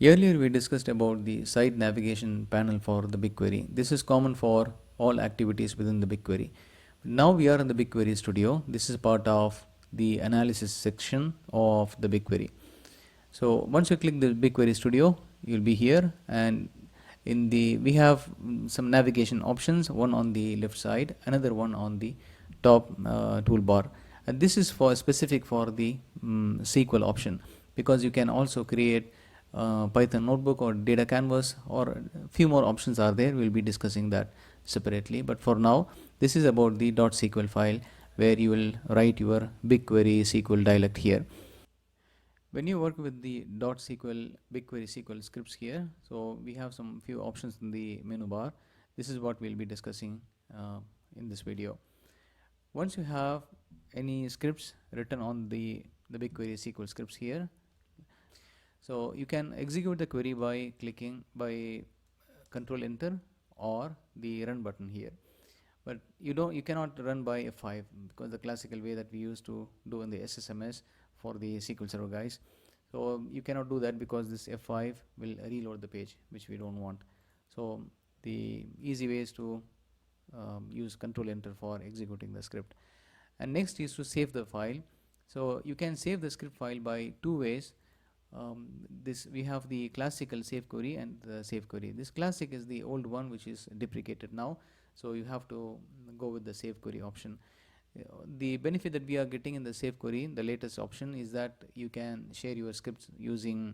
Earlier we discussed about the site navigation panel for the BigQuery. This is common for all activities within the BigQuery. Now we are in the BigQuery Studio. This is part of the analysis section of the BigQuery. So once you click the BigQuery Studio, you'll be here, and in the we have some navigation options, one on the left side, another one on the top toolbar, and this is for specific for the SQL option, because you can also create Python notebook or data canvas, or a few more options are there. We'll be discussing that separately, but for now this is about the .sql file where you will write your BigQuery SQL dialect here. When you work with the .sql BigQuery SQL scripts here, so we have some few options in the menu bar. This is what we'll be discussing in this video. Once you have any scripts written on the BigQuery SQL scripts here, so you can execute the query by clicking by control enter or the run button here. But you cannot run by F5, because the classical way that we used to do in the SSMS for the SQL Server guys. So you cannot do that, because this F5 will reload the page, which we don't want. So the easy way is to use control enter for executing the script. And next is to save the file. So you can save the script file by two ways. This we have the classical save query and the save query. This classic is the old one, which is deprecated now, so you have to go with the save query option. The benefit that we are getting in the save query, the latest option, is that you can share your scripts using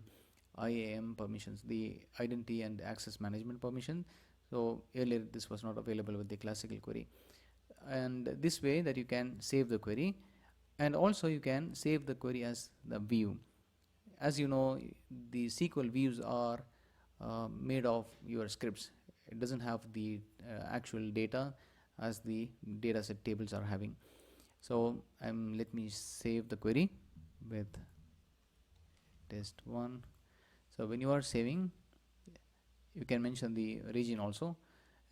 IAM permissions, the identity and access management permission. So earlier this was not available with the classical query, and this way that you can save the query, and also you can save the query as the view. As you know, the SQL views are made of your scripts. It doesn't have the actual data as the dataset tables are having. So let me save the query with test1. So when you are saving, you can mention the region also,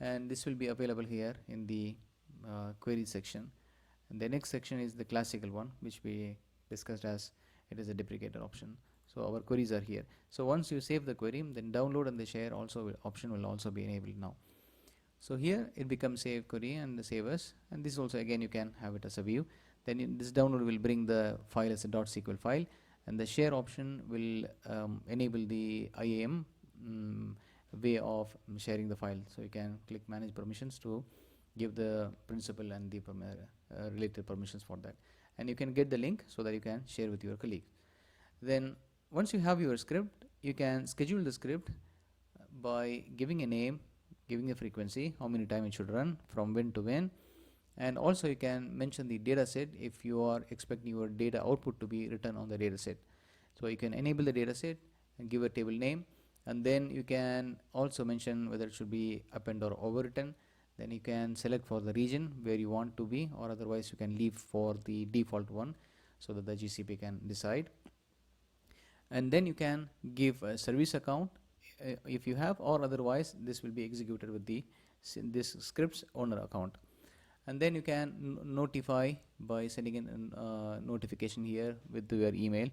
and this will be available here in the query section. And the next section is the classical one, which we discussed as it is a deprecated option. So our queries are here. So once you save the query, then download and the share also option will also be enabled now. So here it becomes save query and the save as, and this also again you can have it as a view. Then this download will bring the file as a .sql file, and the share option will enable the IAM way of sharing the file. So you can click manage permissions to give the principal and the related permissions for that, and you can get the link so that you can share with your colleagues. Then once you have your script, you can schedule the script by giving a name, giving a frequency, how many times it should run, from when to when, and also you can mention the data set if you are expecting your data output to be written on the data set. So you can enable the data set and give a table name, and then you can also mention whether it should be append or overwritten. Then you can select for the region where you want to be, or otherwise you can leave for the default one so that the GCP can decide. And then you can give a service account if you have, or otherwise this will be executed with this script's owner account. And then you can notify by sending in a notification here with your email.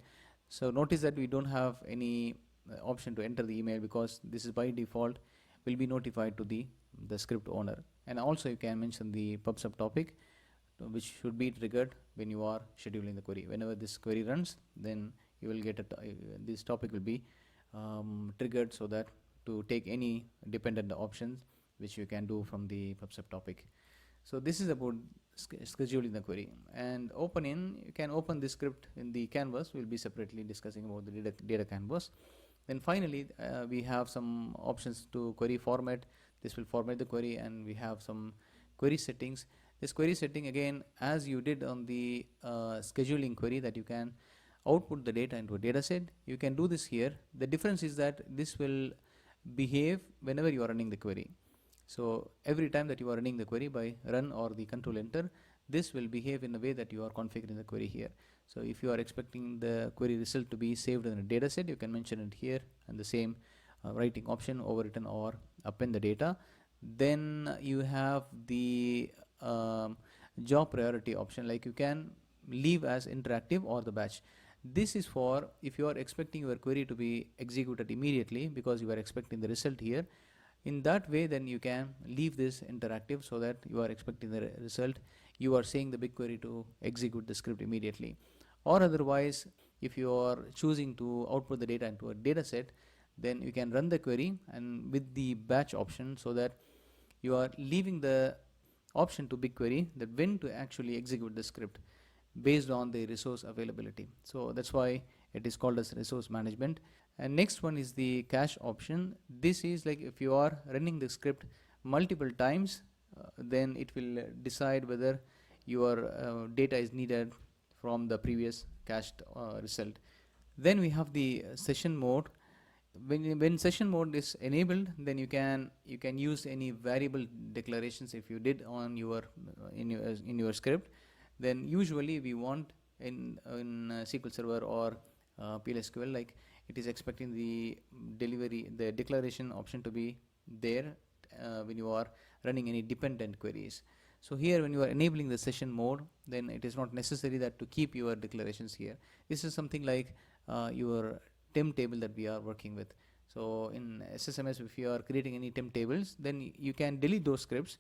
So notice that we don't have any option to enter the email, because this is by default will be notified to the script owner. And also you can mention the pub sub topic, which should be triggered when you are scheduling the query. Whenever this query runs, then you will get this topic will be triggered, so that to take any dependent options which you can do from the pub sub topic. So this is about scheduling the query. And you can open this script in the canvas. We'll be separately discussing about the data canvas. Then finally we have some options to query format. This will format the query, and we have some query settings. This query setting, again, as you did on the scheduling query, that you can output the data into a data set. You can do this here. The difference is that this will behave whenever you are running the query. So every time that you are running the query by run or the control enter, this will behave in a way that you are configuring the query here. So if you are expecting the query result to be saved in a data set, you can mention it here, and the same writing option, overwritten or append the data. Then you have the job priority option, like you can leave as interactive or the batch. This is for if you are expecting your query to be executed immediately because you are expecting the result here. In that way, then you can leave this interactive so that you are expecting the result. You are saying the BigQuery to execute the script immediately. Or otherwise, if you are choosing to output the data into a data set, then you can run the query and with the batch option, so that you are leaving the option to BigQuery that when to actually execute the script based on the resource availability. So that's why it is called as resource management. And next one is the cache option. This is like if you are running the script multiple times, then it will decide whether your data is needed from the previous cached result. Then we have the session mode. When session mode is enabled, then you can use any variable declarations if you did on your in your script. Then usually we want in SQL Server or PLSQL, like it is expecting the declaration option to be there when you are running any dependent queries. So here when you are enabling the session mode, then it is not necessary that to keep your declarations here. This is something like your temp table that we are working with. So in SSMS, if you are creating any temp tables, then you can delete those scripts.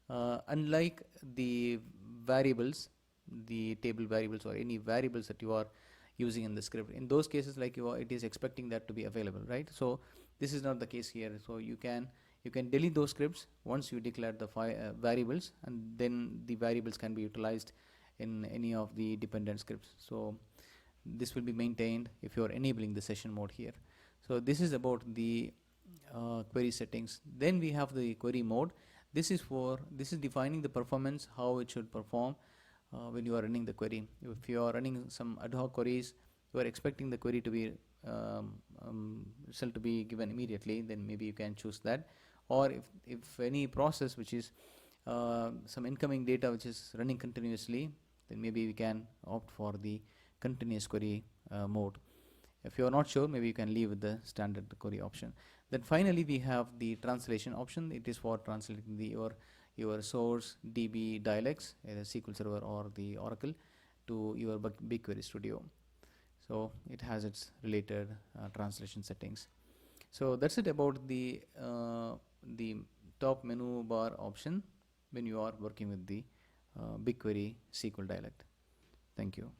Unlike the variables, the table variables or any variables that you are using in the script, in those cases, like it is expecting that to be available, right? So this is not the case here. So you can delete those scripts once you declare the variables, and then the variables can be utilized in any of the dependent scripts. So this will be maintained if you are enabling the session mode here. So this is about the query settings. Then we have the query mode. This is defining the performance, how it should perform when you are running the query. If you are running some ad hoc queries, you are expecting the query to be result to be given immediately, then maybe you can choose that. Or if any process which is some incoming data which is running continuously, then maybe we can opt for the continuous query mode. If you are not sure, maybe you can leave with the standard query option. Then finally we have the translation option. It is for translating your source DB dialects, either SQL Server or the Oracle, to your BigQuery Studio. So it has its related translation settings. So that's it about the top menu bar option when you are working with the BigQuery SQL dialect. Thank you.